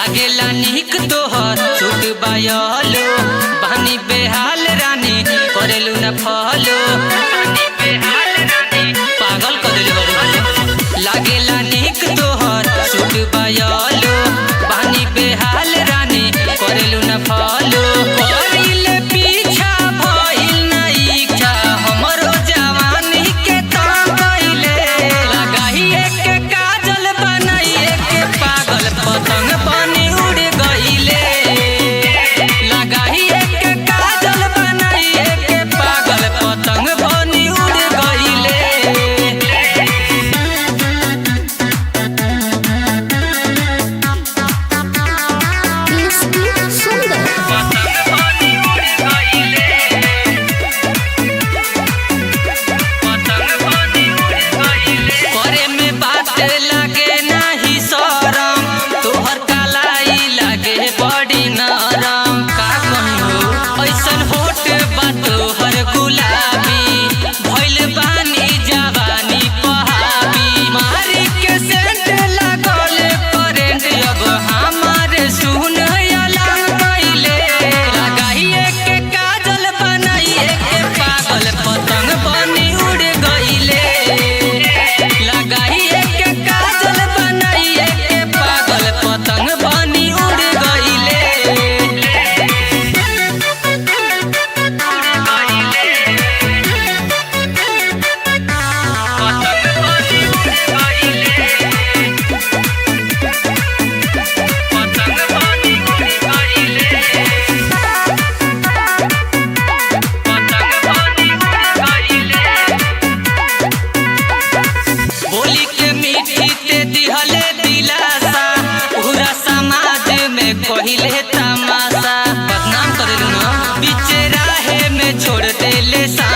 लागेला निक तोहर छूट बायलो बहनी बेहाल रानी करेलू न फॉलो पागल करेलू लागेला निक तोहर छूट बायलो बहनी बेहाल रानी करेलू न फॉलो करिले पीछा भइल ना इच्छा हमरो जवानी के ताकइले लगाइए के काजल बनाइए के पागल पतंग बनी उड़ गइले लगाइए के काजल बनाइए के पागल पतंग बनी उड़ गइले करे में बात लगे नाही शरम तोहर कालाई लगे बड़ी नरम का कहूं ऐसन होट बा तोहर गुलाबी भइल बानी जवानी पहाबी मारी के सेंट लागल करेंट अब हमारे सुन अलाम कइले लगाइए के काजल बनाइए के पागल पतंग बनी उड़ गइले लगाइए के काजल बनाइए के पागल पतंग बनी उड़ गइले बोली के मीठी ते दिहले दिलासा पूरा समाज में कहिले तमाशा बदनाम करेलू ना बीच राहे में छोड़ देले सा